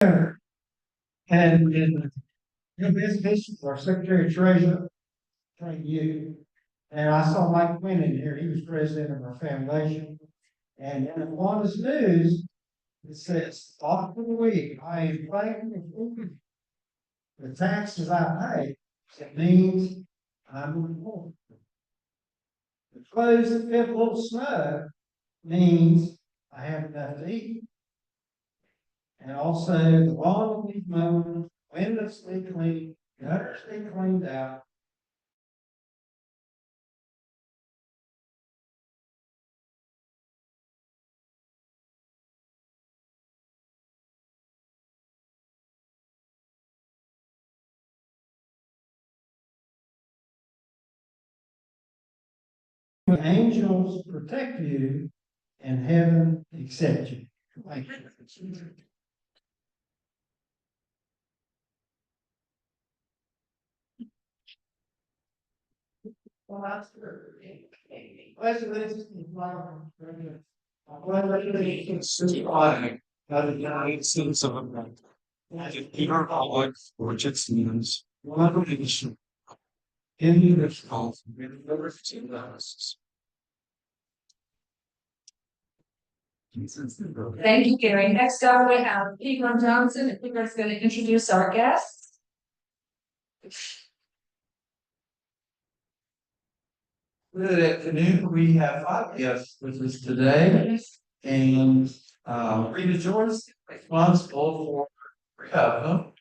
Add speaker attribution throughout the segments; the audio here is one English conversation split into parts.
Speaker 1: And in new business, our Secretary of Treasurer, trained you. And I saw Mike Quinn in here. He was president of our foundation. And in the Kiwanis News, it says, "Thought for the week, I am thankful for the taxes I pay. It means I'm rewarded. The clothes that fit a little snug means I have enough to eat. And also the lawn will be mown, windows stay clean, gutters stay cleaned out." The angels protect you and heaven accept you. Thank you. Well, that's good. Congratulations.
Speaker 2: Congratulations to the flag of the United States of America, and to the republic for which it stands, one nation, indivisible, with liberty and justice.
Speaker 3: Thank you, Gary. Next up, we have Peter Johnson, and Peter is going to introduce our guests.
Speaker 1: Good afternoon. We have 5 guests with us today, and Rita George is responsible for 3 of them.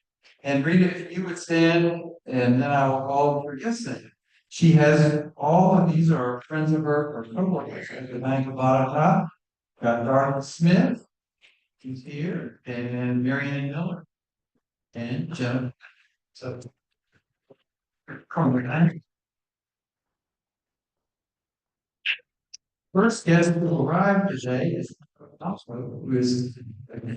Speaker 1: And Rita, if you would stand, and then I will call for guest name. She has all of these are friends of her or co-workers at the Bank of Bogota. Got Darla Smith, who's here, and Marianne Miller, and Jennifer. So, first guest who arrived today is who is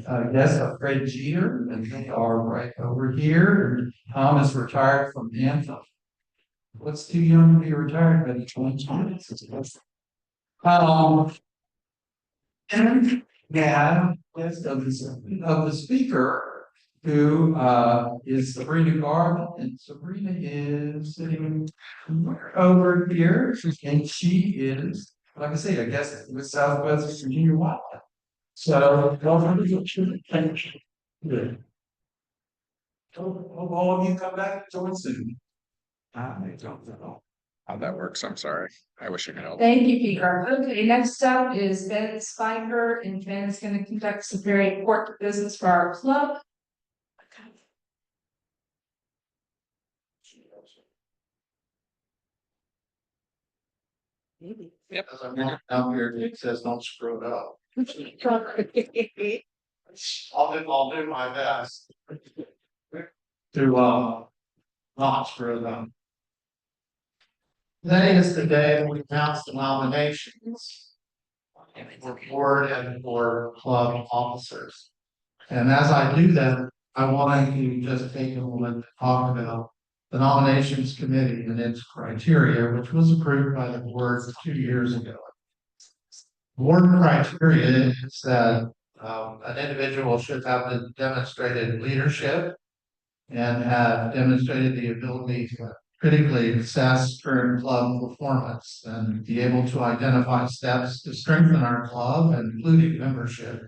Speaker 1: a guest of Fred Jeter, and they are right over here. Tom is retired from Anthem. What's too young to be retired, but each one's fine. And yeah, list of the speaker, who is Sabrina Garland, and Sabrina is sitting over here, and she is, like I say, I guess with Southwest Virginia Wildlife. So, welcome to the thank you. Hope all of you come back and join soon. I don't know
Speaker 2: How that works, I'm sorry. I wish I could help.
Speaker 3: Thank you, Peter. Okay, next up is Ben Spiker, and Ben is going to conduct some very important business for our club. Maybe.
Speaker 2: Yep.
Speaker 1: As I'm walking down here, it says don't screw it up. I'll do my best to not screw them. Today is the day we announce the nominations for board and for club officers. And as I do that, I want to just take a moment to talk about the nominations committee and its criteria, which was approved by the board 2 years ago. Board criteria is that an individual should have demonstrated leadership and have demonstrated the ability to critically assess current club performance and be able to identify steps to strengthen our club, including membership.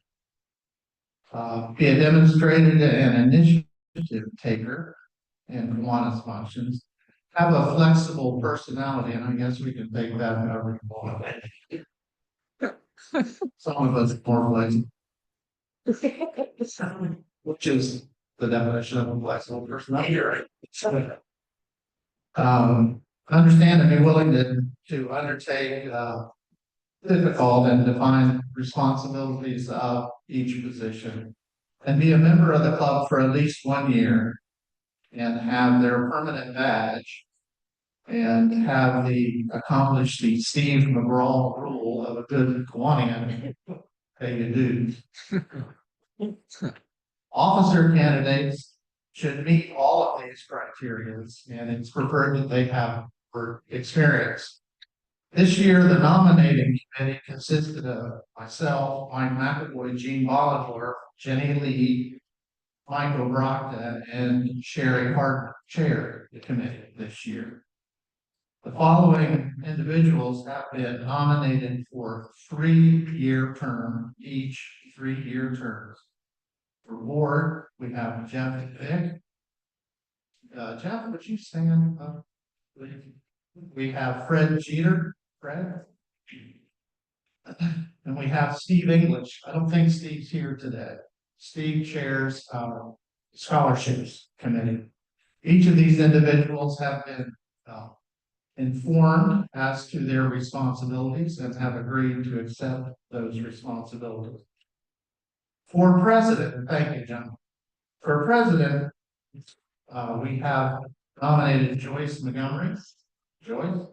Speaker 1: Be a demonstrated and initiative taker in Kiwanis functions. Have a flexible personality, and I guess we can take that however you want. Some of us are more flexible, which is the definition of a flexible personality, right? Understand and be willing to undertake difficult and defined responsibilities of each position, and be a member of the club for at least 1 year, and have their permanent badge, and have accomplished the Steve McGraw rule of a good Kiwanian: pay your dues. Officer candidates should meet all of these criteria, and it's preferred that they have experience. This year, the nominating committee consisted of myself, Mike McAvoy, Gene Bollinger, Jenny Lee, Michael Brockton and Sherry Hart chair the committee this year. The following individuals have been nominated for 3-year term, each 3-year terms. For board, we have Jeff Vick. Jeff, would you stand up, please? We have Fred Jeter. Fred. And we have Steve English. I don't think Steve's here today. Steve chairs scholarships committee. Each of these individuals have been informed as to their responsibilities and have agreed to accept those responsibilities. For president, thank you, John. For president, we have nominated Joyce Montgomery. Joyce.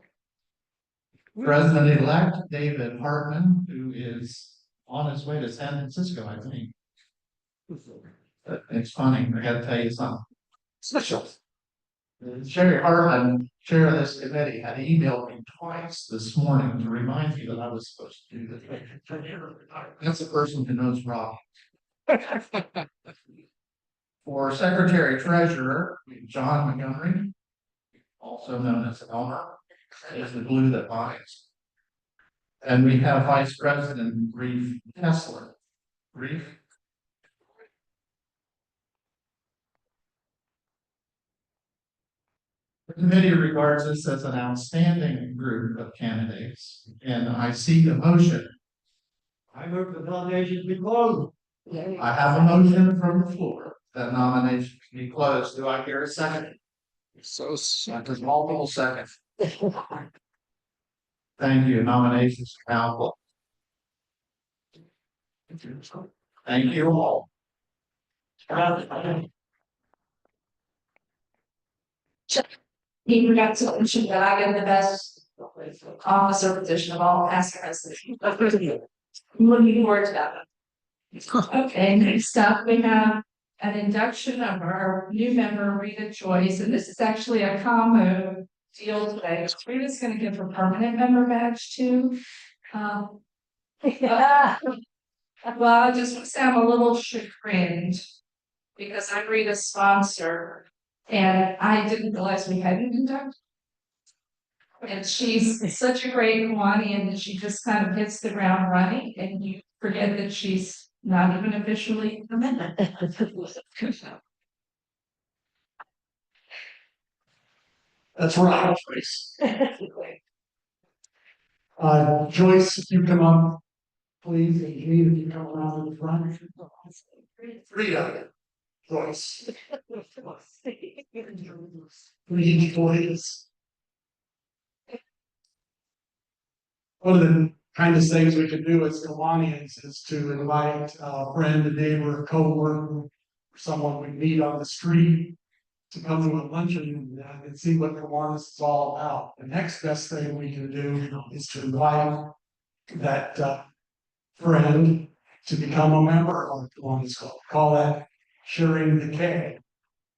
Speaker 1: President-elect David Hartman, who is on his way to San Francisco, I think. But it's funny, I gotta tell you something. Special. Sherry Hartman, chair of this committee, had emailed me twice this morning to remind me that I was supposed to do this. That's a person who knows Rob. For secretary treasurer, John Montgomery, also known as Elmer, is the glue that binds. And we have Vice President Reef Kessler. Reef. The committee regards this as an outstanding group of candidates, and I seek a motion.
Speaker 2: I move the nomination be closed.
Speaker 1: I have a motion from the floor that nomination be closed. Do I hear a second?
Speaker 2: So
Speaker 1: There's multiple seconds. Thank you. Nominations council. Thank you all.
Speaker 3: He forgot to mention that I get the best officer position of all past presidents. I'm looking forward to that. Okay, next up, we have an induction of our new member, Rita Joyce, and this is actually a combo deal today. Rita's gonna give her permanent member badge too. Well, I just want to say I'm a little chagrined because I'm Rita's sponsor and I didn't realize we hadn't inducted. And she's such a great Kiwani and she just kind of hits the ground running and you forget that she's not even officially a member.
Speaker 2: That's right, Joyce. Joyce, if you come up, please, and Janine, if you come around to the front. Rita, Joyce. Please, Joyce. One of the kindest things we can do as Kiwanians is to invite a friend, a neighbor, a coworker, someone we meet on the street to come to a luncheon and see what Kiwanis is all about. The next best thing we can do is to invite that friend to become a member of the Kiwanis Club. Call that sharing the K.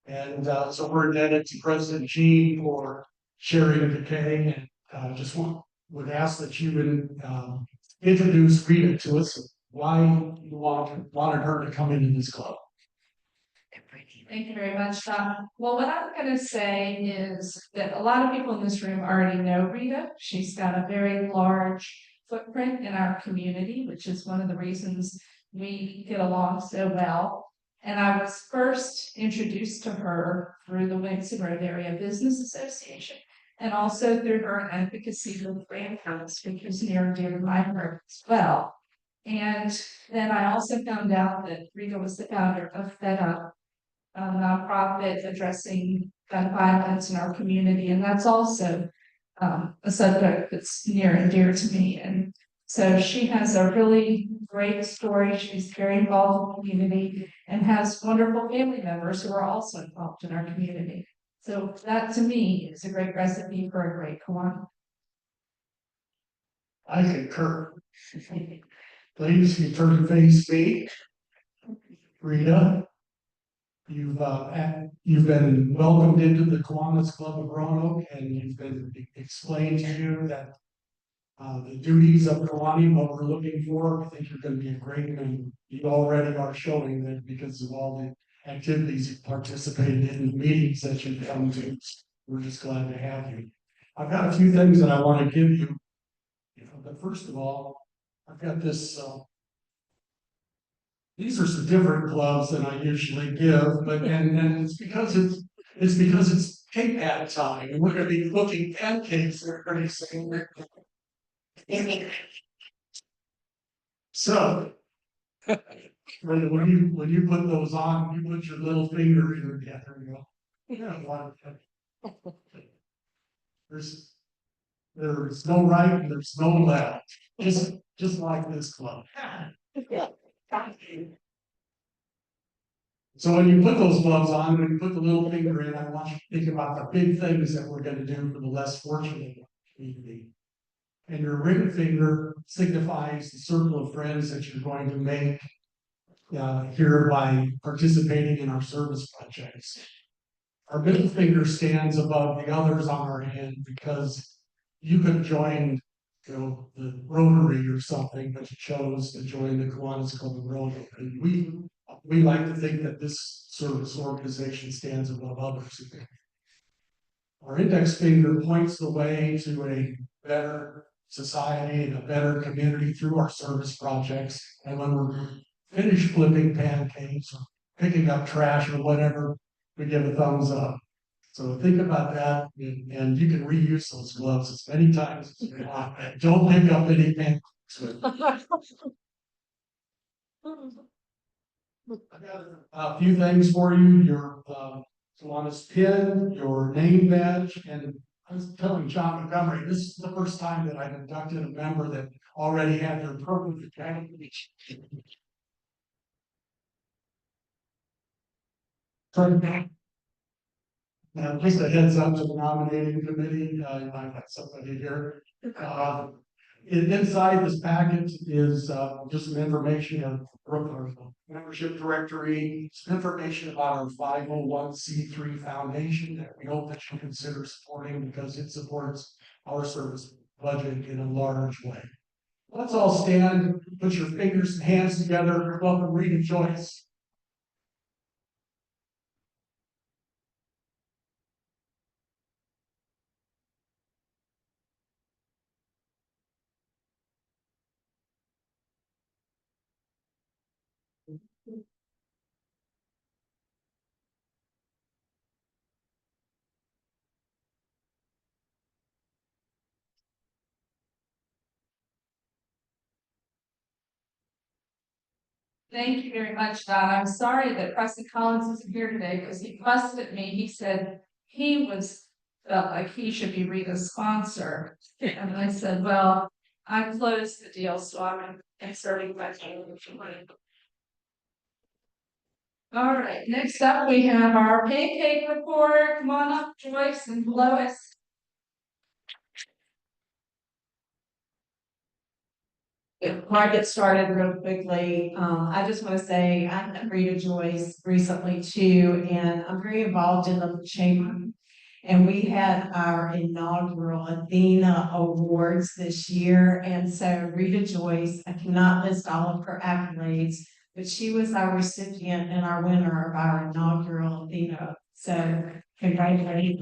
Speaker 2: And so we're indebted to President Gene for sharing the K, and just would ask that you would introduce Rita to us, why you wanted her to come into this club.
Speaker 3: Thank you very much, Tom. Well, what I'm going to say is that a lot of people in this room already know Rita. She's got a very large footprint in our community, which is one of the reasons we get along so well. And I was first introduced to her through the Winston Road Area Business Association, and also through her advocacy for the grandparents, which is near and dear to my heart as well. And then I also found out that Rita was the founder of Fed Up, a nonprofit addressing gun violence in our community, and that's also a subject that's near and dear to me. And so she has a really great story. She's very involved in the community and has wonderful family members who are also involved in our community. So that to me is a great recipe for a great Kiwani.
Speaker 2: I concur. Please, you turn your face, speak. Rita, you've been welcomed into the Kiwanis Club of Roanoke, and you've been explained to you that the duties of Kiwani, what we're looking for. I think you're going to be a great member. You already are showing that because of all the
Speaker 1: activities you participated in, meetings that you've come to. We're just glad to have you. I've got a few things that I want to give you. But first of all, I've got this. These are some different gloves than I usually give, but and it's because it's cake at time, and we're going to be cooking pancakes there pretty soon. So when you put those on, you put your little finger in. Yeah, there you go. Yeah, there's no right and there's no left. Just like this glove. So when you put those gloves on, when you put the little finger in, I want you to think about the big things that we're going to do for the less fortunate community. And your ring finger signifies the circle of friends that you're going to make here by participating in our service projects. Our middle finger stands above the others on our hand because you could have joined, the Rotary or something, but you chose to join the Kiwanis Club of Roanoke. And we like to think that this service organization stands above others. Our index finger points the way to a better society and a better community through our service projects. And when we're finished flipping pancakes or picking up trash or whatever, we give a thumbs up. So think about that, and you can reuse those gloves as many times as you want. Don't pick up any pancakes. I got a few things for you. Your Kiwanis pin, your name badge, and I was telling John Montgomery, this is the first time that I've inducted a member that already had their permanent badge. Just a heads up to the nominating committee, you might have somebody here. Inside this packet is just some information of our membership directory, some information about our 501c3 foundation that we hope that you consider supporting because it supports our service budget in a large way. Let's all stand, put your fingers and hands together, welcome Rita Joyce.
Speaker 3: Thank you very much, Don. I'm sorry that Preston Collins isn't here today because he fussed at me. He said felt like he should be Rita's sponsor. And I said, well, I closed the deal, so I'm inserting my name. All right, next up we have our pancake report. Come on up, Joyce and Lois.
Speaker 4: Before I get started real quickly, I just want to say I met Rita Joyce recently too, and I'm very involved in the chamber. And we had our inaugural Athena Awards this year. And so Rita Joyce, I cannot list all of her accolades, but she was our recipient and our winner of our inaugural Athena. So congratulations.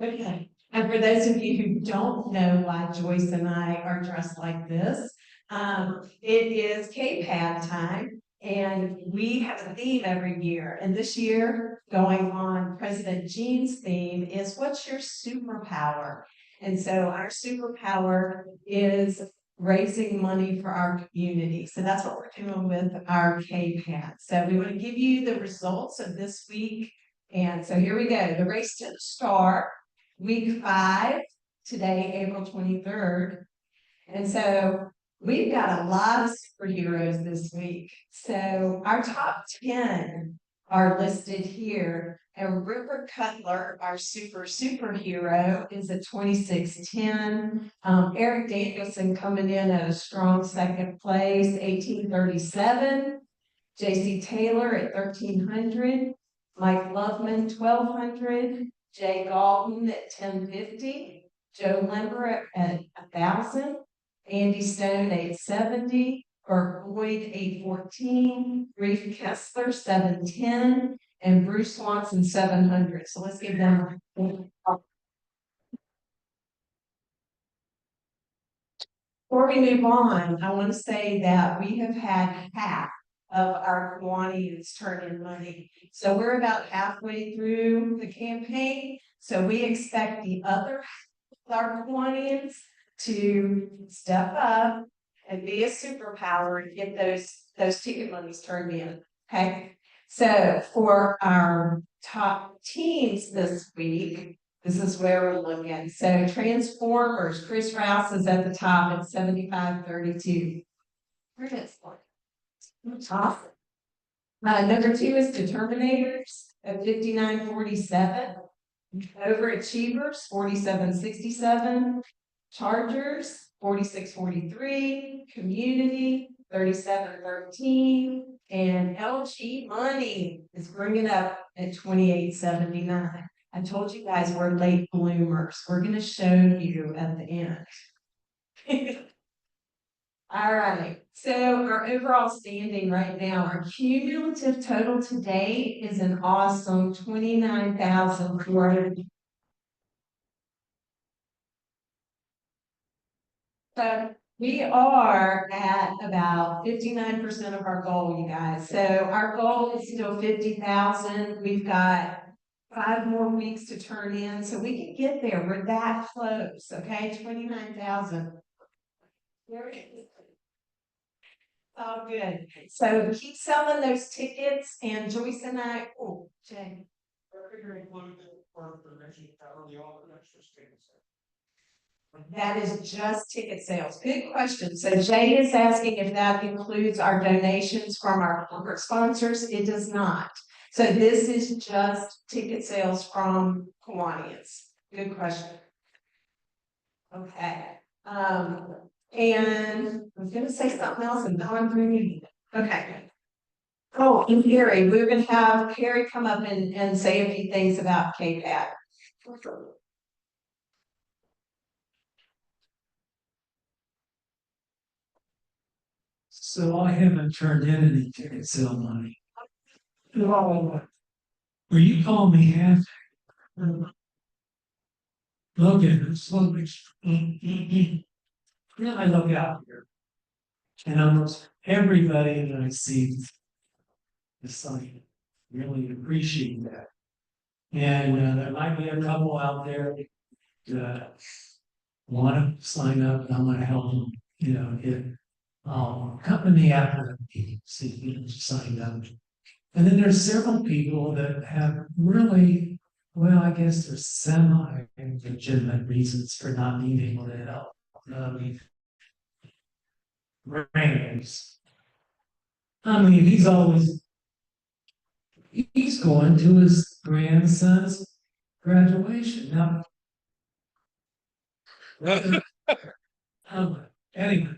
Speaker 4: Okay. And for those of you who don't know why Joyce and I are dressed like this, it is K-Pad time, and we have a theme every year. And this year, going on President Jean's theme is what's your superpower? And so our superpower is raising money for our community. So that's what we're doing with our K-Pad. So we want to give you the results of this week. And so here we go, the race to the star. Week 5, today, April 23rd. And so we've got a lot of superheroes this week. So our top 10 are listed here. And River Cutler, our superhero, is at 2610. Eric Danielson coming in at a strong second place, 1837. J.C. Taylor at 1300. Mike Loveman, 1200. Jay Galton at 1050, Joe Limber at 1000, Andy Stone 870, or Boyd 814, Reef Kessler 710, and Bruce Swanson 700. So let's give them. Before we move on, I want to say that we have had half of our Kiwanis turn in money. So we're about halfway through the campaign. So we expect the other our Kiwanians to step up and be a superpower and get those ticket monies turned in. Okay. So for our top teams this week, this is where we're looking. So Transformers, Chris Rouse is at the top at 75.32. Where is it? Top. Number 2 is Determinators at 59.47. Overachievers, 47.67. Chargers, 46.43. Community, 37.13. And LG Money is bringing up at 28.79. I told you guys we're late bloomers. We're going to show you at the end. All right. So our overall standing right now, our cumulative total today is an awesome 29,400. So we are at about 59% of our goal, you guys. So our goal is still 50,000. We've got 5 more weeks to turn in, so we can get there. We're that close, okay? 29,000. Oh, good. So keep selling those tickets, and Joyce and I, oh, Jay. That is just ticket sales. Good question. So Jay is asking if that includes our donations from our corporate sponsors. It does not. So this is just ticket sales from Kiwanis. Good question. Okay. And I was gonna say something else and now I'm bringing it. Okay. Oh, and Carrie, we're gonna have Carrie come up and say a few things about KPAT.
Speaker 2: So I haven't turned in any ticket sale money. Were you calling me half? Okay, so I look out here. And almost everybody that I see is signing. Really appreciate that. And there might be a couple out there that want to sign up and I'm going to help them, get come to me after the meeting, see if you signed up. And then there's several people that have really, well, I guess there's semi-legitimate reasons for not being able to help. Rains. I mean, he's going to his grandson's graduation. Now, anyway,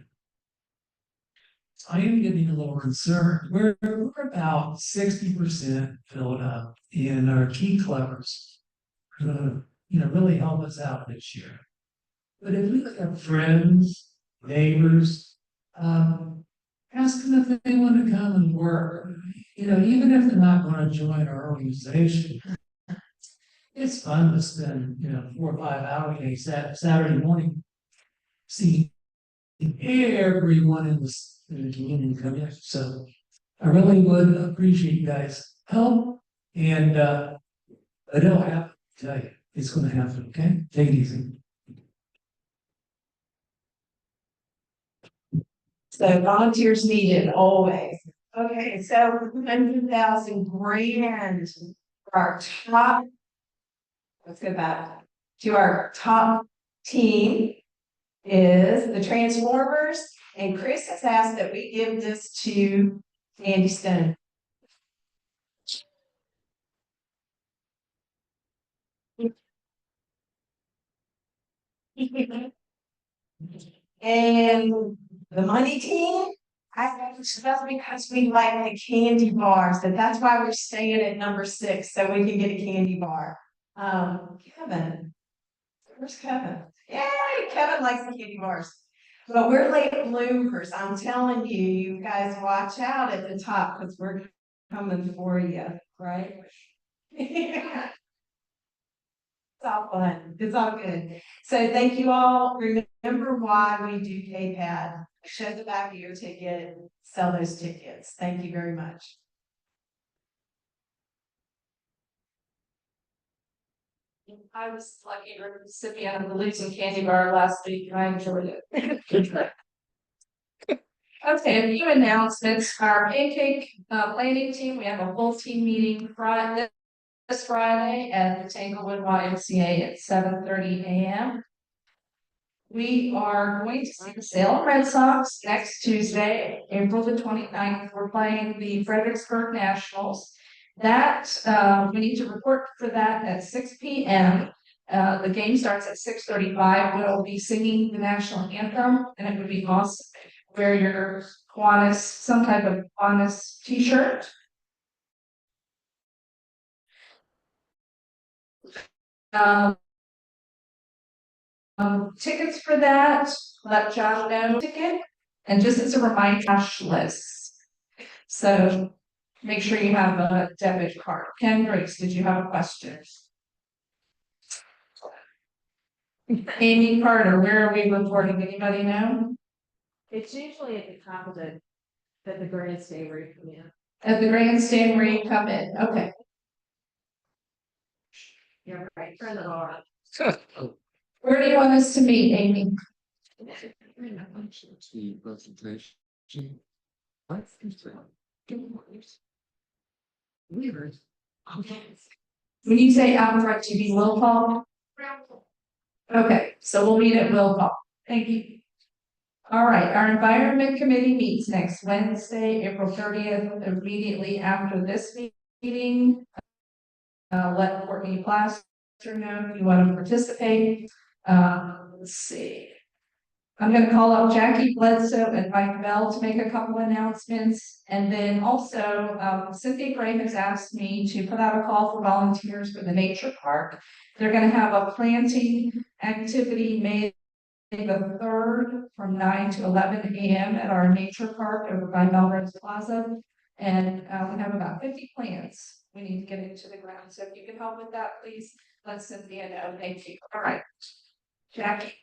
Speaker 2: I am getting a little concerned. We're about 60% filled up in our key clubbers. Really help us out this year. But if we look at friends, neighbors, ask them if they want to come and work. Even if they're not going to join our organization, it's fun to spend 4 or 5 hours Saturday morning, see everyone in the community come in. So I really would appreciate you guys' help, and it'll happen. I tell you, it's going to happen. Okay, take it easy.
Speaker 4: So volunteers needed always. Okay, so 100,000 grand for our top. Let's go back to our top team is the Transformers, and Chris has asked that we give this to Andy Stone. And the money team, I think that's because we like the candy bars, that's why we're staying at number 6, so we can get a candy bar. Kevin, where's Kevin? Yay, Kevin likes the candy bars. But we're late bloomers. I'm telling you, you guys watch out at the top because we're coming for you, right? It's all fun. It's all good. So thank you all. Remember why we do KPAD. Show the back of your ticket, sell those tickets. Thank you very much.
Speaker 3: I was lucky recipient of the Losing Candy Bar last week and I enjoyed it. Okay, a few announcements. Our pancake planning team, we have a full team meeting Friday, this Friday at the Tanglewood YMCA at 7:30 a.m. We are going to see the Salem Red Sox next Tuesday, April the 29th. We're playing the Fredericksburg Nationals. That, we need to report for that at 6 p.m. The game starts at 6:35. We'll be singing the national anthem, and it would be awesome. Wear your Kiwanis, some type of Kiwanis t-shirt. Tickets for that, let John know ticket, and just as a reminder, cashless. So make sure you have a debit card. Ken Grace, did you have a question? Amy Carter, where are we reporting? Anybody know?
Speaker 5: It's usually at the top of the grandstand where you come in.
Speaker 3: At the grandstand where you come in, okay.
Speaker 5: You're right, front of the bar.
Speaker 3: Where do you want us to meet, Amy? When you say out front, you mean will call? Okay, so we'll meet at will call. Thank you. All right, our environment committee meets next Wednesday, April 30th, immediately after this meeting. Let Courtney Plaster know if you want to participate. Let's see. I'm going to call up Jackie Bledsoe and Mike Bell to make a couple announcements. And then also, Cynthia Gray has asked me to put out a call for volunteers for the nature park. They're going to have a planting activity May the 3rd from 9 to 11 a.m. at our nature park over by Melrose Plaza. And we have about 50 plants we need to get into the ground. So if you can help with that, please let Cynthia know. Thank you. All right, Jackie.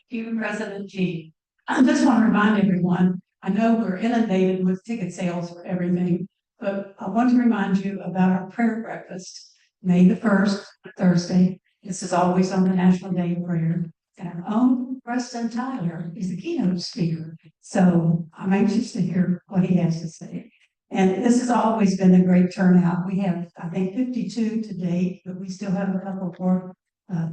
Speaker 6: You, President G. I just want to remind everyone, I know we're inundated with ticket sales for everything, but I want to remind you about our prayer breakfast, May the 1st, Thursday. This is always on the National Day of Prayer. And our own Preston Tyler is the keynote speaker. So I'm anxious to hear what he has to say. And this has always been a great turnout. We have, I think, 52 to date, but we still have a couple more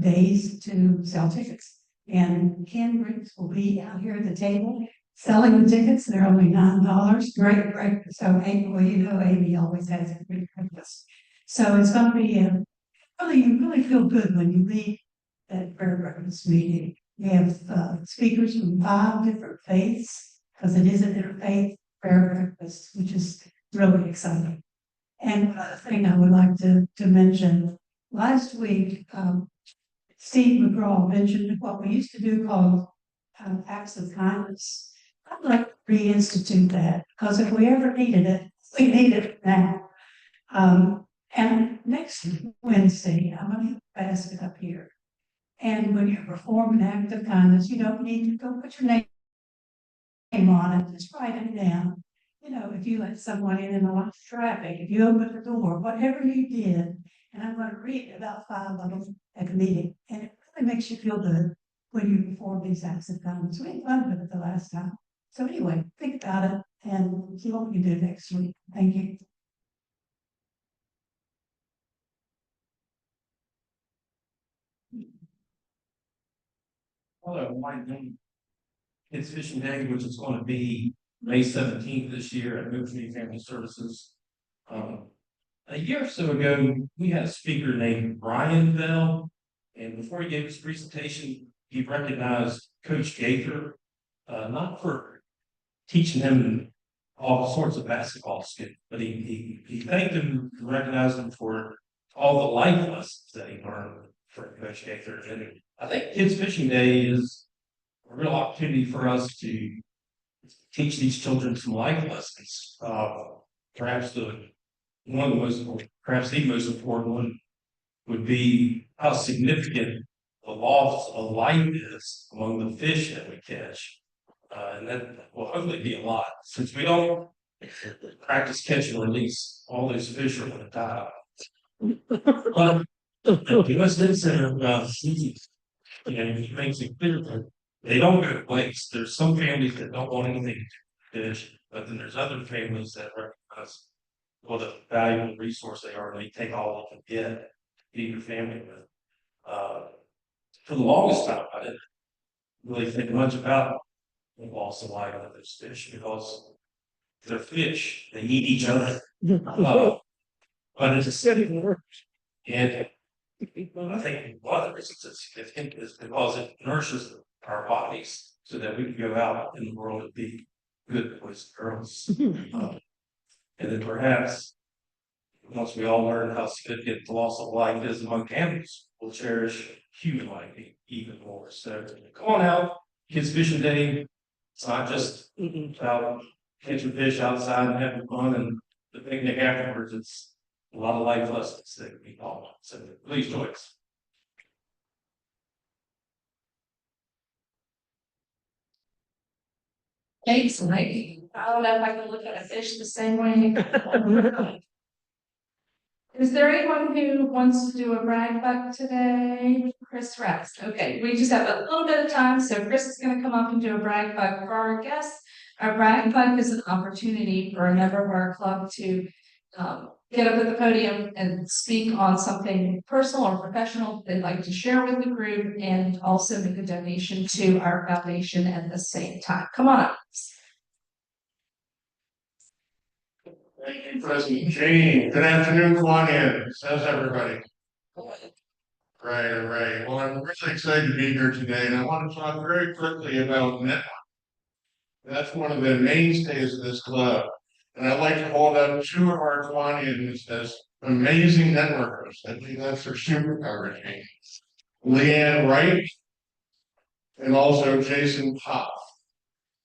Speaker 6: days to sell tickets. And Ken Briggs will be out here at the table selling the tickets. They're only $9. Great breakfast. So, well, you know, Amy always has a great breakfast. So it's going to be you really feel good when you leave that prayer breakfast meeting. We have speakers from 5 different faiths because it is an interfaith prayer breakfast, which is really exciting. And one other thing I would like to mention, last week, Steve McGraw mentioned what we used to do called acts of kindness. I'd like to reinstitute that because if we ever needed it, we need it now. And next Wednesday, I'm going to have a basket up here. And when you perform an act of kindness, you don't need to go put your name on it, just write it down. You know, if you let someone in a lot of traffic, if you open the door, whatever you did, and I'm going to read about 5 of them at the meeting. And it really makes you feel good when you perform these acts of kindness. We had fun with it the last time. So anyway, think about it and see what we can do next week. Thank you.
Speaker 7: Hello, my name is Fishing Day, which is going to be May 17th this year at New Community Family Services. A year or so ago, we had a speaker named Brian Bell, and before he gave his presentation, he recognized Coach Gaither, not for teaching him all sorts of basketball skills, but he thanked him and recognized him for all the life lessons that he learned from Coach Gaither. And I think Kids Fishing Day is a real opportunity for us to teach these children some life lessons. Perhaps one of the most, perhaps the most important one would be how significant the loss of life is among the fish that we catch. And that will hopefully be a lot, since we don't practice catch and release. All those fish are going to die. But he was listening about seeds. He makes it clear that they don't go to waste. There's some families that don't want anything to fish, but then there's other families that recognize what a valuable resource they are, and they take all they can get to feed their family with. For the longest time, I didn't really think much about the loss of life of those fish because they're fish. They eat each other. But it's a city work. And I think one of the reasons it's significant is because it nourishes our bodies so that we can go out in the world and be good boys and girls. And then perhaps once we all learn how significant the loss of life is among animals, we'll cherish human life even more. So come on out, Kids Fishing Day. It's not just about catching fish outside and having fun and the picnic afterwards. It's a lot of life lessons that we taught. So please join us.
Speaker 3: Thanks, Mike. I don't know if I can look at a fish the same way. Is there anyone who wants to do a brag buck today? Chris Rex. Okay, we just have a little bit of time, so Chris is going to come up and do a brag buck for our guests. Our brag buck is an opportunity for a member of our club to get up at the podium and speak on something personal or professional they'd like to share with the group, and also make a donation to our foundation at the same time. Come on up.
Speaker 1: Thank you, President Jane. Good afternoon, Kiwanis. How's everybody? Right. Well, I'm really excited to be here today, and I want to talk very quickly about network. That's one of the mainstays of this club. And I'd like to hold up two of our Kiwanians as amazing networkers. I think that's their superpower, Jane. Leanne Wright and also Jason Pop.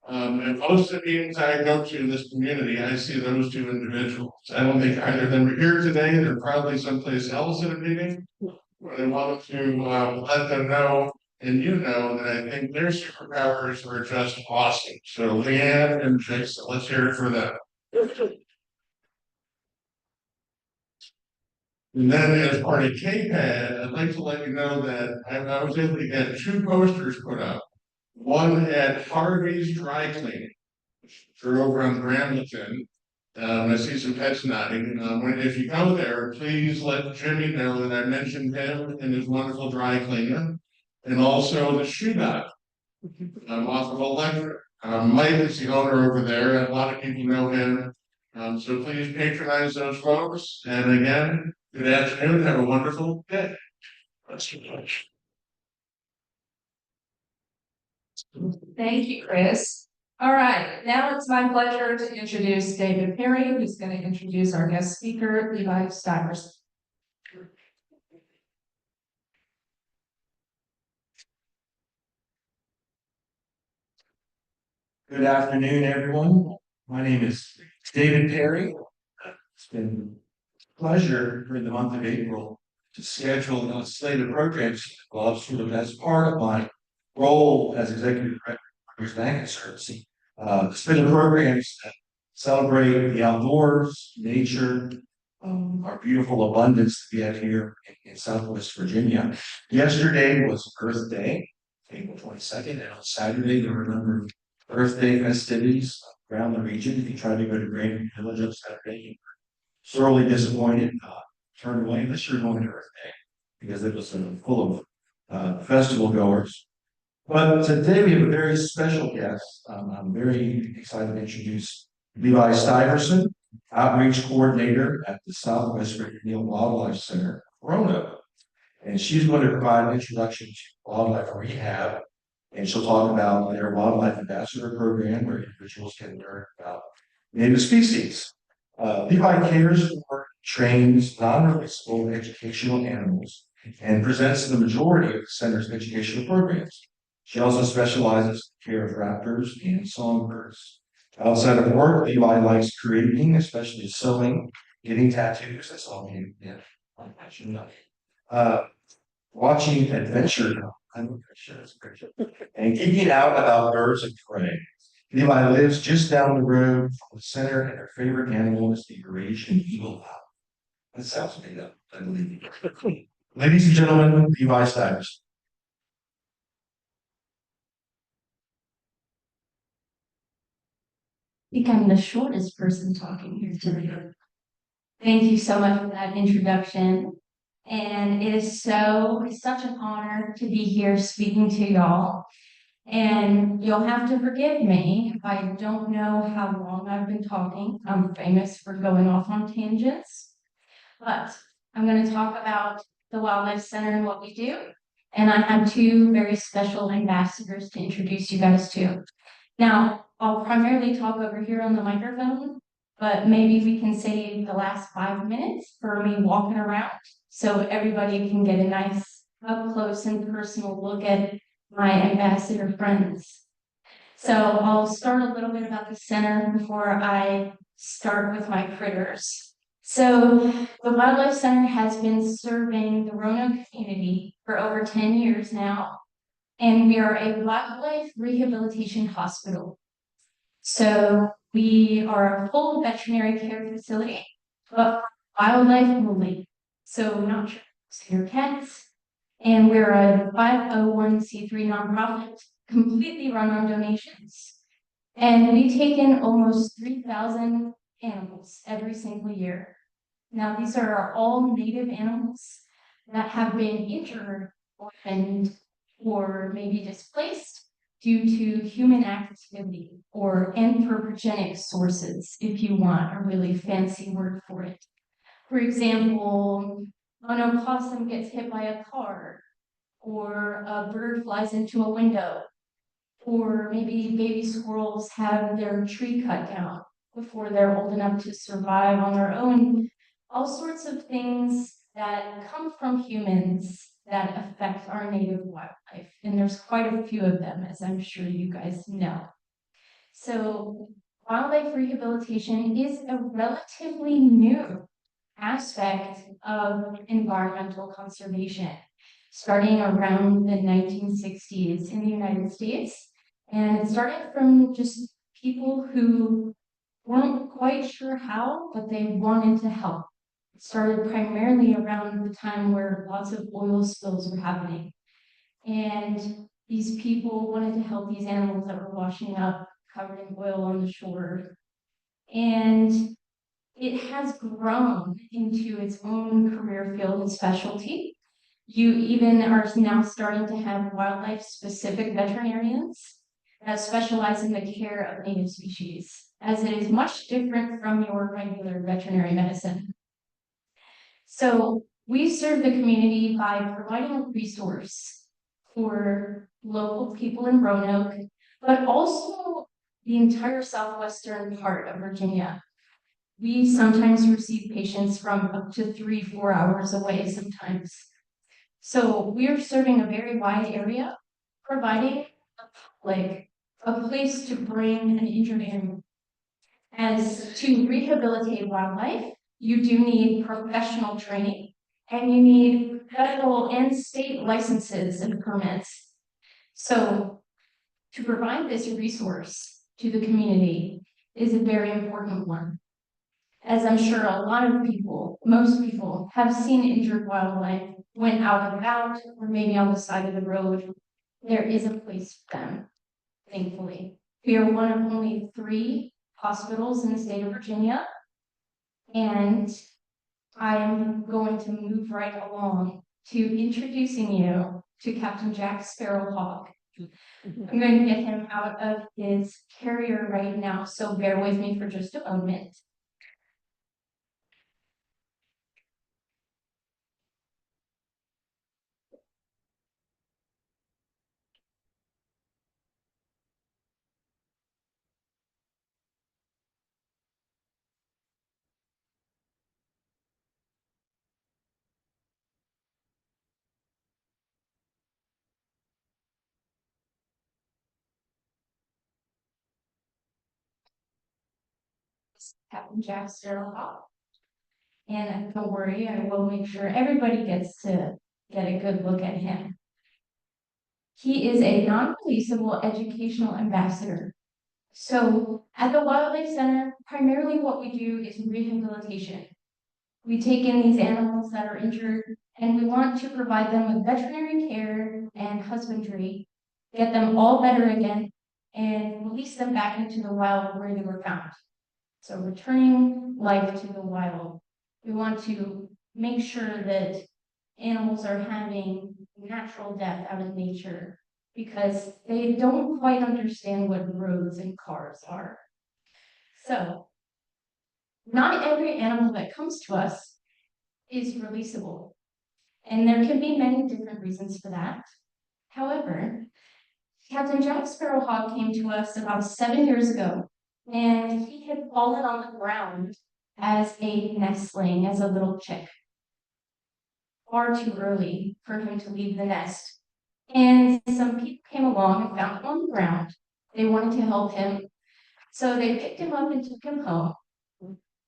Speaker 1: And most of the meetings I go to in this community, I see those two individuals. I don't think either of them are here today. They're probably someplace else at a meeting. But I wanted to let them know, and you know, that I think their superpowers are just awesome. So Leanne and Jason, let's hear it for them. And then as part of KPAD, I'd like to let you know that I was able to get two posters put up. One at Harvey's Dry Cleaning. They're over on Brambleton. I see some heads nodding. If you go there, please let Jimmy know that I mentioned him and his wonderful dry cleaner. And also the shoe doc off of Electric. Mike is the owner over there, and a lot of people know him. So please patronize those folks. And again, good afternoon. Have a wonderful day. Thanks so much.
Speaker 3: Thank you, Chris. All right, now it's my pleasure to introduce David Perry, who's going to introduce our guest speaker, Levi Stivers.
Speaker 8: Good afternoon, everyone. My name is David Perry. It's been a pleasure during the month of April to schedule a slate of programs sort of as part of my role as executive director of Bank Conservancy. Slate of programs that celebrate the outdoors, nature, our beautiful abundance that we have here in Southwest Virginia. Yesterday was Earth Day, April 22nd, and on Saturday there were a number of Earth Day festivities around the region. If you try to go to Grand Village on Saturday, you're sorely disappointed, turned away unless you're going to Earth Day because it was full of festival goers. But today we have a very special guest. I'm very excited to introduce Levi Stiverson, Outreach Coordinator at the Southwest Virginia Wildlife Center, Roanoke. And she's going to provide an introduction to wildlife rehab, and she'll talk about their Wildlife Ambassador Program, where individuals can learn about native species. Levi cares for trains non-releasable educational animals, and presents the majority of the center's educational programs. She also specializes in the care of raptors and songbirds. Outside of work, Levi likes creating, especially sewing, getting tattoos. That's all you, yeah. I should know. Watching adventure, I'm sure it's great. And geeking out about birds of prey. Levi lives just down the road from the center, and her favorite animal is the Eurasian eagle owl. That sounds made up, I believe. Ladies and gentlemen, Levi Stivers.
Speaker 9: I think I'm the shortest person talking here today. Thank you so much for that introduction. And it is such an honor to be here speaking to y'all. And you'll have to forgive me if I don't know how long I've been talking. I'm famous for going off on tangents. But I'm going to talk about the Wildlife Center and what we do. And I have two very special ambassadors to introduce you guys to. Now, I'll primarily talk over here on the microphone, but maybe we can save the last 5 minutes for me walking around so everybody can get a nice up close and personal look at my ambassador friends. So I'll start a little bit about the center before I start with my critters. So the Wildlife Center has been serving the Roanoke community for over 10 years now, and we are a wildlife rehabilitation hospital. So we are a full veterinary care facility, but for wildlife only. So not just your cats. And we're a 501c3 nonprofit, completely run on donations. And we take in almost 3,000 animals every single year. Now, these are all native animals that have been injured, orphaned, or maybe displaced due to human activity or anthropogenic sources, if you want a really fancy word for it. For example, an opossum gets hit by a car, or a bird flies into a window, or maybe baby squirrels have their tree cut down before they're old enough to survive on their own. All sorts of things that come from humans that affect our native wildlife. And there's quite a few of them, as I'm sure you guys know. So wildlife rehabilitation is a relatively new aspect of environmental conservation, starting around the 1960s in the United States. And it started from just people who weren't quite sure how, but they wanted to help. It started primarily around the time where lots of oil spills were happening. And these people wanted to help these animals that were washing up, covered in oil on the shore. And it has grown into its own career field and specialty. You even are now starting to have wildlife specific veterinarians that specialize in the care of native species, as it is much different from your regular veterinary medicine. So we serve the community by providing a resource for local people in Roanoke, but also the entire southwestern part of Virginia. We sometimes receive patients from up to 3-4 hours away sometimes. So we're serving a very wide area, providing the public a place to bring an injured animal. As to rehabilitate wildlife, you do need professional training, and you need federal and state licenses and permits. So to provide this resource to the community is a very important one. As I'm sure a lot of people, most people, have seen injured wildlife when out and about, or maybe on the side of the road, there is a place for them, thankfully. We are one of only 3 hospitals in the state of Virginia, and I'm going to move right along to introducing you to Captain Jack Sparrowhawk. I'm going to get him out of his carrier right now, so bear with me for just a moment. Captain Jack Sparrowhawk. And don't worry, I will make sure everybody gets to get a good look at him. He is a non-releasable educational ambassador. So at the Wildlife Center, primarily what we do is rehabilitation. We take in these animals that are injured and we want to provide them with veterinary care and husbandry, get them all better again, and release them back into the wild where they were found. So returning life to the wild. We want to make sure that animals are having natural death out of nature because they don't quite understand what roads and cars are. So not every animal that comes to us is releasable. And there can be many different reasons for that. However, Captain Jack Sparrowhawk came to us about 7 years ago, and he had fallen on the ground as a nestling, as a little chick. Far too early for him to leave the nest. And some people came along and found him on the ground. They wanted to help him. So they picked him up and took him home.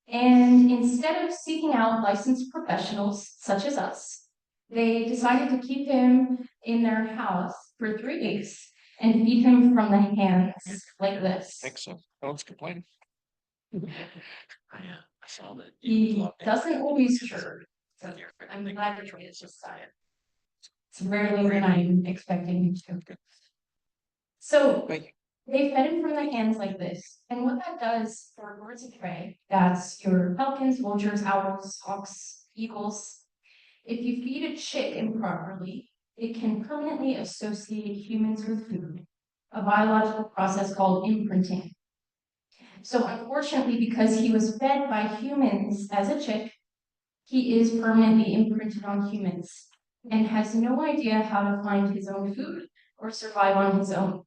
Speaker 9: And instead of seeking out licensed professionals such as us, they decided to keep him in their house for 3 weeks and feed him from the hands like this.
Speaker 2: I think so. No one's complaining. I saw that.
Speaker 9: He doesn't always chirp. So I'm glad you're trying to decide. It's rarely when I'm expecting him to. So
Speaker 2: Thank you.
Speaker 9: they fed him from the hands like this. And what that does for birds of prey, that's your falcons, vultures, owls, hawks, eagles. If you feed a chick improperly, it can permanently associate humans with food, a biological process called imprinting. So unfortunately, because he was fed by humans as a chick, he is permanently imprinted on humans and has no idea how to find his own food or survive on his own.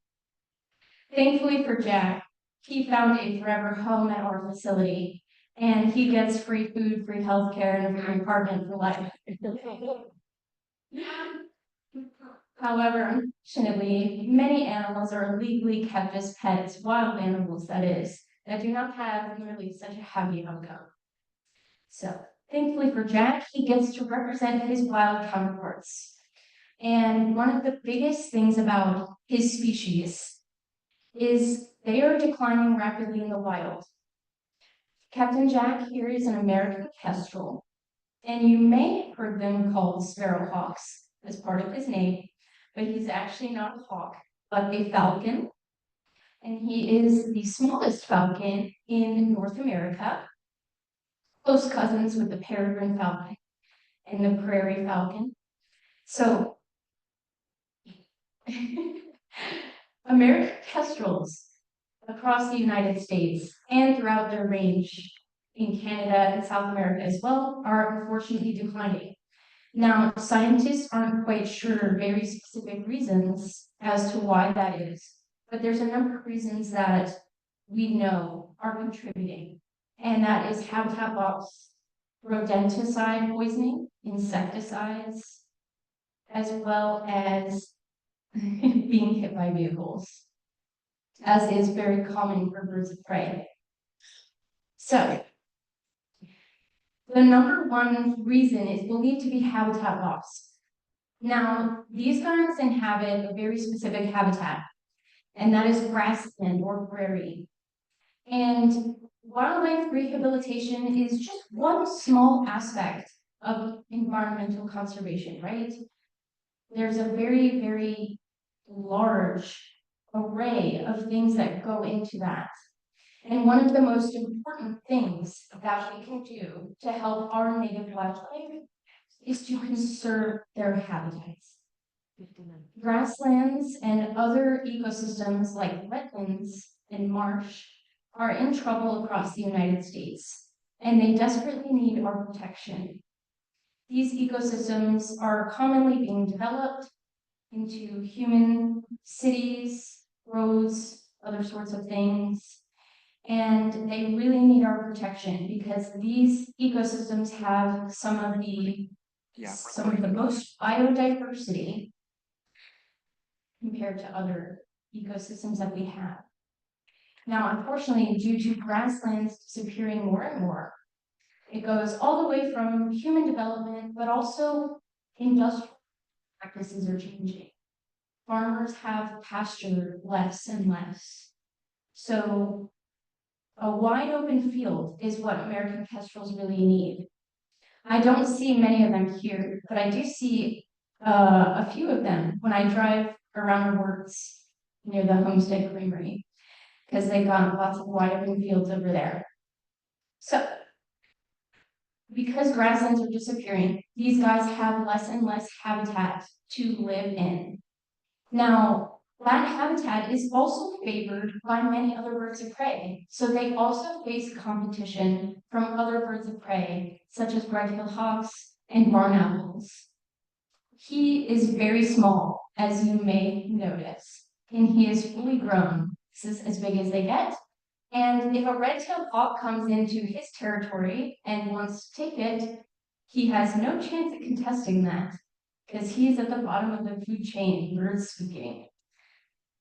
Speaker 9: Thankfully for Jack, he found a forever home at our facility, and he gets free food, free healthcare, and a free apartment for life. However, unfortunately, many animals are illegally kept as pets, wild animals that is, that do not have nearly such a happy outcome. So, thankfully for Jack, he gets to represent his wild counterparts. And one of the biggest things about his species is they are declining rapidly in the wild. Captain Jack here is an American kestrel, and you may have heard them called sparrowhawks as part of his name, but he's actually not a hawk, but a falcon. And he is the smallest falcon in North America, close cousins with the peregrine falcon and the prairie falcon. So, American kestrels across the United States and throughout their range in Canada and South America as well are unfortunately declining. Now, scientists aren't quite sure very specific reasons as to why that is, but there's a number of reasons that we know are contributing, and that is habitat loss, rodenticide poisoning, insecticides, as well as being hit by vehicles, as is very common for birds of prey. So, the number one reason is believed to be habitat loss. Now, these guys inhabit a very specific habitat, and that is grassland or prairie. And wildlife rehabilitation is just one small aspect of environmental conservation, right? There's a very, very large array of things that go into that. And one of the most important things that we can do to help our native wildlife is to conserve their habitats. Grasslands and other ecosystems like wetlands and marsh are in trouble across the United States, and they desperately need our protection. These ecosystems are commonly being developed into human cities, roads, other sorts of things. And they really need our protection because these ecosystems have some of the most biodiversity compared to other ecosystems that we have. Now, unfortunately, due to grasslands disappearing more and more, it goes all the way from human development, but also industrial practices are changing. Farmers have pasture less and less. So a wide open field is what American kestrels really need. I don't see many of them here, but I do see a few of them when I drive around the works near the Homestead Creamery, because they've got lots of wide open fields over there. So, because grasslands are disappearing, these guys have less and less habitat to live in. Now, that habitat is also favored by many other birds of prey, so they also face competition from other birds of prey, such as red-tailed hawks and barn owls. He is very small, as you may notice, and he is fully grown. This is as big as they get. And if a red-tailed hawk comes into his territory and wants to take it, he has no chance at contesting that, because he's at the bottom of the food chain, birds speaking.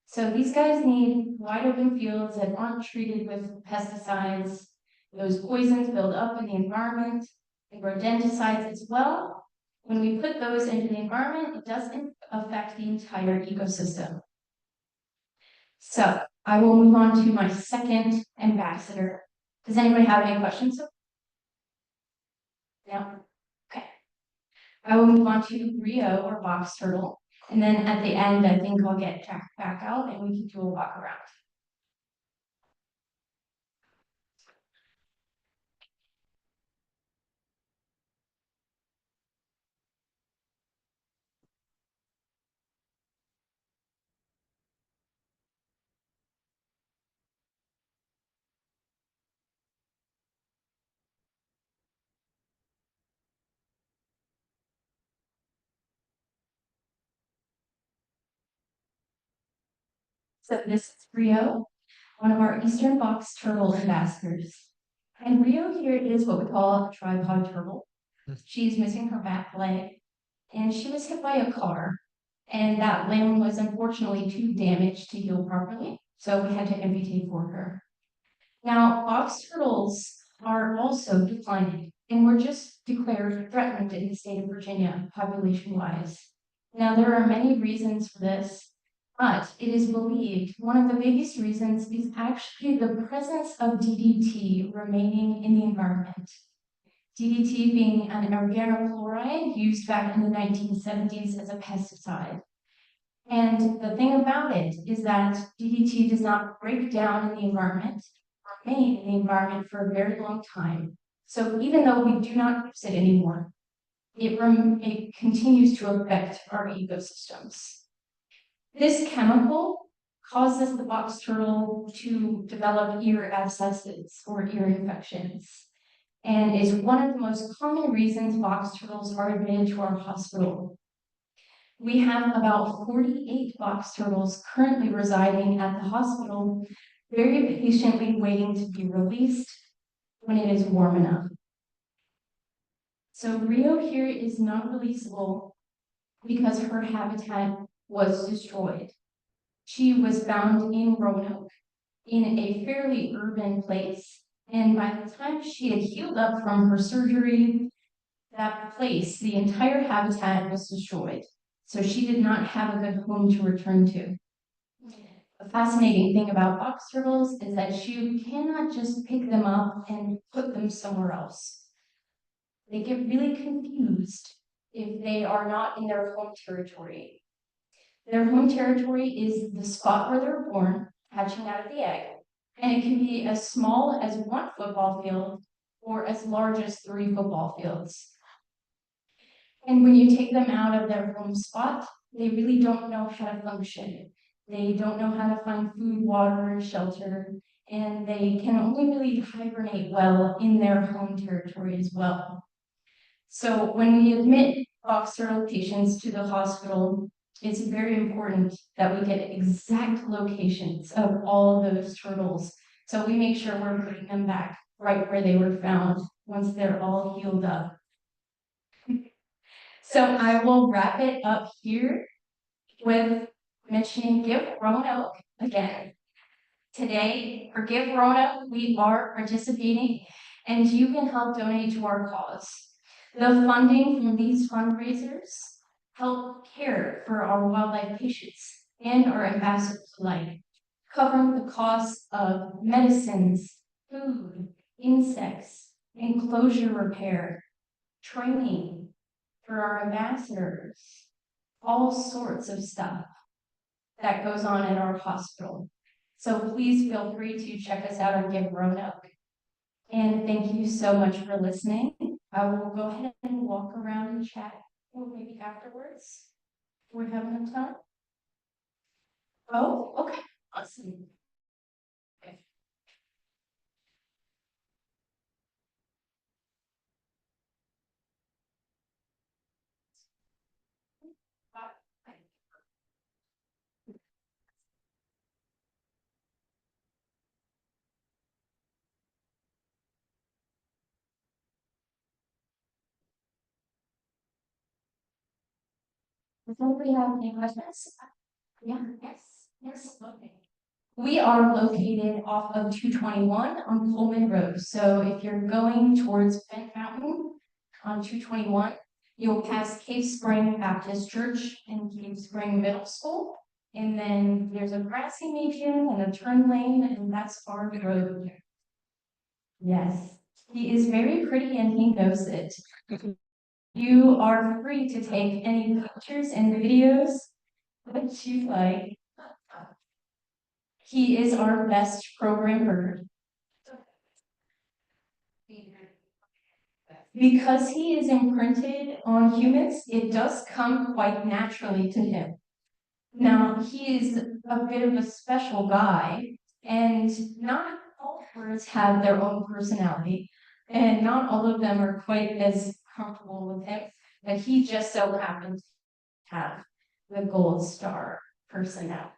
Speaker 9: So these guys need wide open fields that aren't treated with pesticides. Those poisons build up in the environment, and rodenticides as well. When we put those into the environment, it doesn't affect the entire ecosystem. So I will move on to my second ambassador. Does anybody have any questions? No? Okay. I will move on to Rio or box turtle. And then at the end, I think I'll get Jack back out and we can do a walk around. So this is Rio, one of our eastern box turtle ambassadors. And Rio here is what we call a tripod turtle. She's missing her back leg, and she was hit by a car, and that limb was unfortunately too damaged to heal properly, so we had to amputate for her. Now, box turtles are also declining, and were just declared threatened in the state of Virginia, population-wise. Now, there are many reasons for this, but it is believed one of the biggest reasons is actually the presence of DDT remaining in the environment. DDT being an organochloride used back in the 1970s as a pesticide. And the thing about it is that DDT does not break down in the environment, remain in the environment for a very long time. So even though we do not use it anymore, it continues to affect our ecosystems. This chemical causes the box turtle to develop ear abscesses or ear infections, and is one of the most common reasons box turtles are admitted to our hospital. We have about 48 box turtles currently residing at the hospital, very patiently waiting to be released when it is warm enough. So Rio here is not releasable because her habitat was destroyed. She was found in Roanoke, in a fairly urban place, and by the time she had healed up from her surgery, that place, the entire habitat was destroyed. So she did not have a good home to return to. The fascinating thing about box turtles is that you cannot just pick them up and put them somewhere else. They get really confused if they are not in their home territory. Their home territory is the spot where they're born, hatching out of the egg, and it can be as small as 1 football field or as large as 3 football fields. And when you take them out of their home spot, they really don't know how to function. They don't know how to find food, water, and shelter, and they can only really hibernate well in their home territory as well. So when we admit box turtle patients to the hospital, it's very important that we get exact locations of all of those turtles. So we make sure we're putting them back right where they were found once they're all healed up. So I will wrap it up here with mentioning Give Roanoke again. Today, for Give Roanoke, we are participating and you can help donate to our cause. The funding from these fundraisers help care for our wildlife patients and our ambassadors alike, covering the costs of medicines, food, insects, enclosure repair, training for our ambassadors, all sorts of stuff that goes on at our hospital. So please feel free to check us out on Give Roanoke. And thank you so much for listening. I will go ahead and walk around and chat, or maybe afterwards. We have enough time? Oh, okay, awesome. Okay. Does anybody have any questions? Yeah, yes, okay. We are located off of 221 on Coleman Road. So if you're going towards Bent Mountain on 221, you'll pass Cave Spring Baptist Church and Cave Spring Middle School. And then there's a grassy median and a turn lane, and that's our road. Yes, he is very pretty and he knows it. You are free to take any pictures and videos that you like. He is our best programmer. Because he is imprinted on humans, it does come quite naturally to him. Now, he is a bit of a special guy, and not all birds have their own personality, and not all of them are quite as comfortable with him, but he just so happens to have the gold star personality.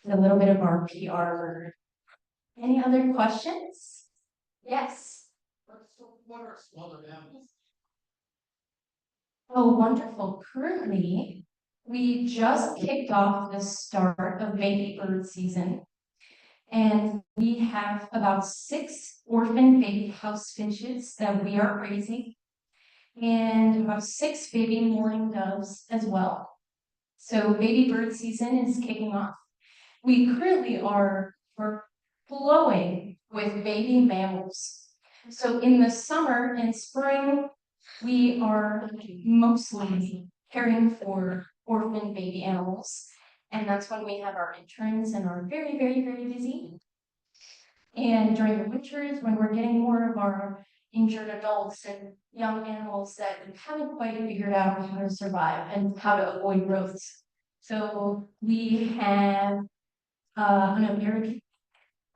Speaker 9: A little bit of our PR word. Any other questions? Yes.
Speaker 1: What are some other animals?
Speaker 9: Oh, wonderful. Currently, we just kicked off the start of baby bird season. And we have about 6 orphan baby house finches that we are raising. And about 6 baby mourning doves as well. So baby bird season is kicking off. We currently are flowing with baby mammals. So in the summer and spring, we are mostly caring for orphan baby animals. And that's when we have our interns and are very, very, very busy. And during the winters, when we're getting more of our injured adults and young animals that haven't quite figured out how to survive and how to avoid growths. So we have an American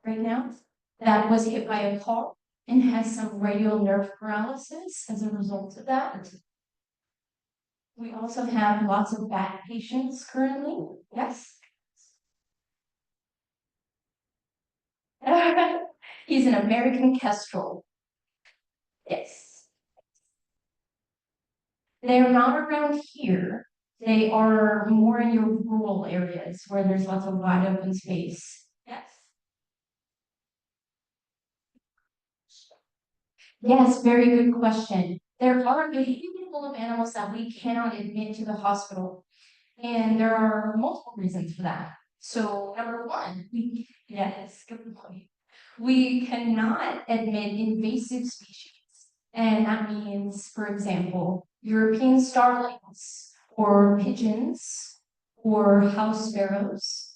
Speaker 9: right now that was hit by a car and has some radial nerve paralysis as a result of that. We also have lots of bat patients currently. Yes. He's an American kestrel. Yes. They're not around here. They are more in your rural areas where there's lots of wide open space. Yes. Yes, very good question. There are a handful of animals that we cannot admit to the hospital, and there are multiple reasons for that. So number one, yes, good point. We cannot admit invasive species, and that means, for example, European starlings or pigeons or house sparrows.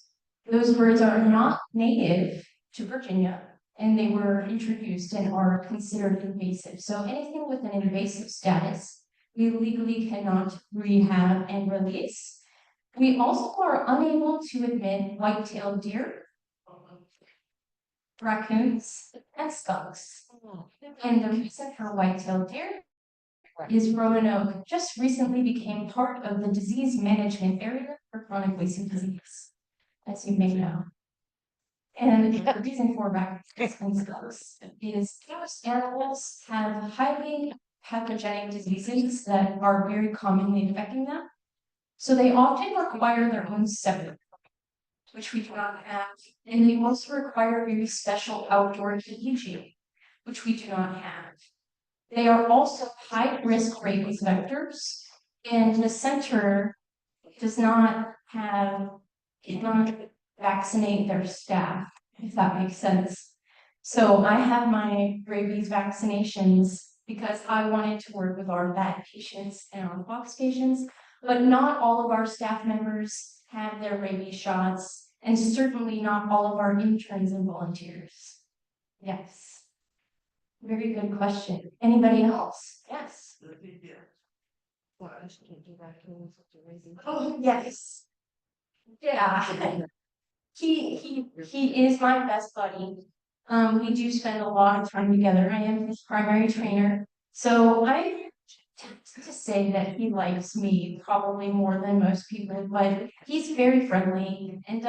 Speaker 9: Those birds are not native to Virginia, and they were introduced and are considered invasive. So anything with an invasive status, we legally cannot rehab and release. We also are unable to admit white-tailed deer, raccoons, and skunks. And the reason for white-tailed deer is Roanoke just recently became part of the disease management area for chronic wasting disease, as you may know. And the reason for raccoons and skunks is those animals have highly pathogenic diseases that are very commonly affecting them. So they often require their own separate. which we do not have. And they also require very special outdoor caging, which we do not have. They are also high-risk rabies vectors, and the center does not vaccinate their staff, if that makes sense. So I have my rabies vaccinations because I wanted to work with our vet patients and our box patients, but not all of our staff members have their rabies shots, and certainly not all of our interns and volunteers. Yes. Very good question. Anybody else? Yes. Oh, yes. Yeah. He is my best buddy. We do spend a lot of time together. I am his primary trainer. So I tend to say that he likes me probably more than most people, but he's very friendly and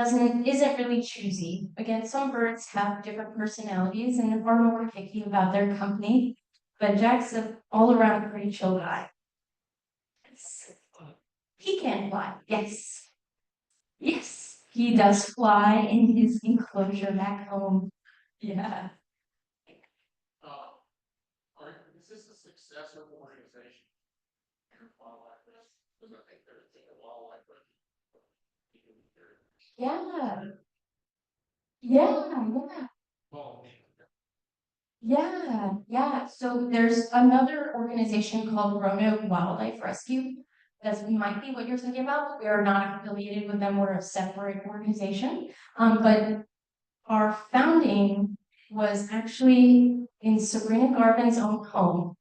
Speaker 9: isn't really choosy. Again, some birds have different personalities and are more picky about their company, but Jack's an all around pretty chill guy. He can fly, yes. Yes, he does fly in his enclosure back home. Yeah.
Speaker 1: Is this a successful organization?
Speaker 9: Yeah. Yeah. Yeah. So there's another organization called Roanoke Wildlife Rescue. That might be what you're thinking about. We are not affiliated with them. We're a separate organization. But our founding was actually in Sabrina Garvin's own home.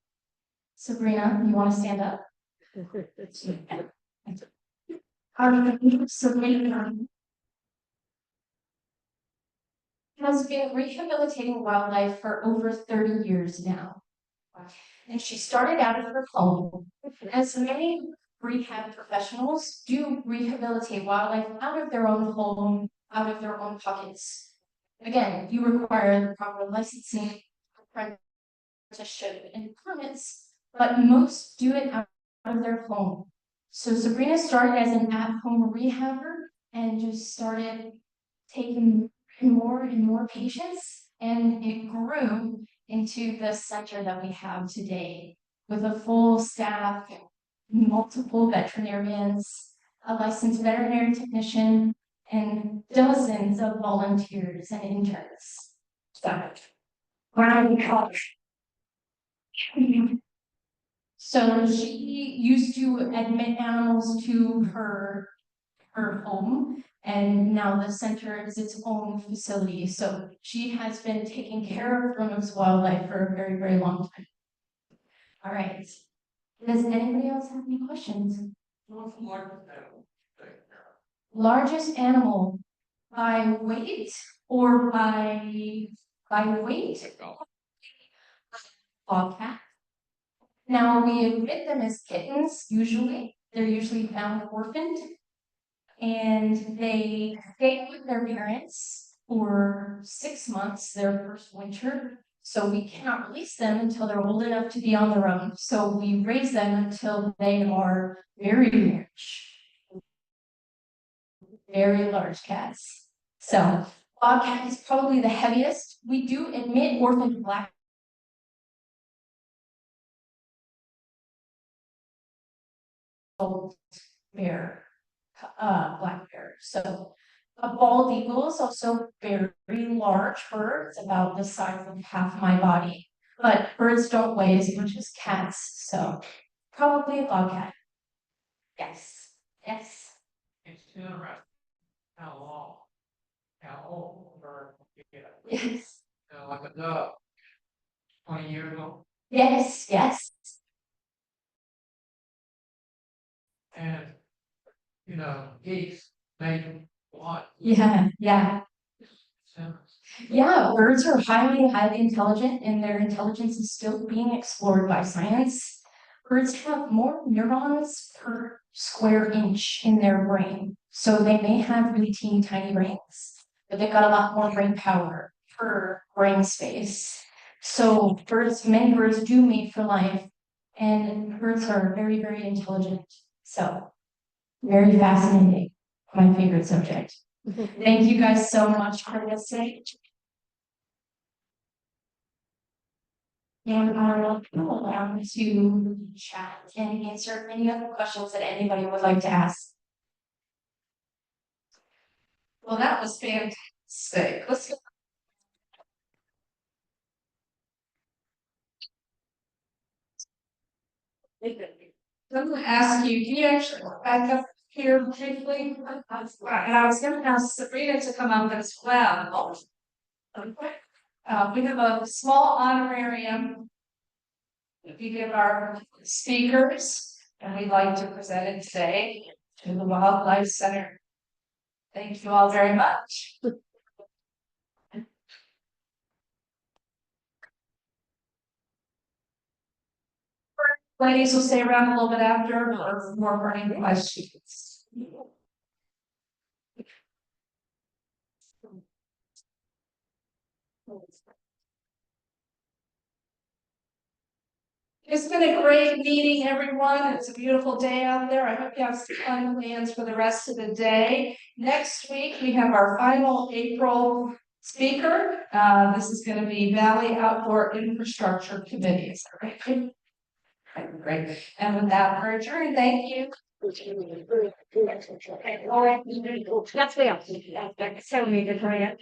Speaker 9: Sabrina, you want to stand up? Sabrina has been rehabilitating wildlife for over 30 years now. And she started out at her home, as many rehab professionals do rehabilitate wildlife out of their own home, out of their own pockets. Again, you require the proper licensing, apprenticeship, and permits, but most do it out of their home. So Sabrina started as an at-home rehabber and just started taking more and more patients, and it grew into the center that we have today with a full staff, multiple veterinarians, a licensed veterinary technician, and dozens of volunteers and interns. So she used to admit animals to her home, and now the center is its own facility. So she has been taking care of Roanoke's wildlife for a very, very long time. All right. Does anybody else have any questions? Largest animal by weight or by weight? Bobcat. Now we admit them as kittens, usually. They're usually found orphaned. And they stay with their parents for 6 months, their first winter. So we cannot release them until they're old enough to be on their own. So we raise them until they are very large cats. So bobcat is probably the heaviest. We do admit orphaned black bear, black bear. So a bald eagle is also very large bird. It's about the size of half my body. But birds don't weigh as much as cats, so probably a bobcat. Yes. Yes.
Speaker 1: It's interesting how old a bird can get.
Speaker 9: Yes.
Speaker 1: Like a dove, 20 years old.
Speaker 9: Yes. Yes.
Speaker 1: And, geese, maybe what?
Speaker 9: Yeah. Yeah, birds are highly, highly intelligent, and their intelligence is still being explored by science. Birds have more neurons per square inch in their brain. So they may have really teeny tiny brains, but they've got a lot more brain power per brain space. So many birds do mate for life, and birds are very, very intelligent. So very fascinating. My favorite subject. Thank you guys so much for listening. And I'll go around to chat and answer any other questions that anybody would like to ask.
Speaker 3: Well, that was fantastic. Let's go. I'm gonna ask you, can you actually back up here briefly? And I was gonna ask Sabrina to come up as well. We have a small honorarium that we give our speakers, and we'd like to present it today to the Wildlife Center. Thank you all very much. Ladies will stay around a little bit after for more burning questions. It's been a great meeting, everyone. It's a beautiful day out there. I hope you have some fun plans for the rest of the day. Next week, we have our final April speaker. This is going to be Valley Outdoor Infrastructure Committee. Is that right? Great. And with that, we're adjourned. Thank you.
Speaker 5: That's the so me to try to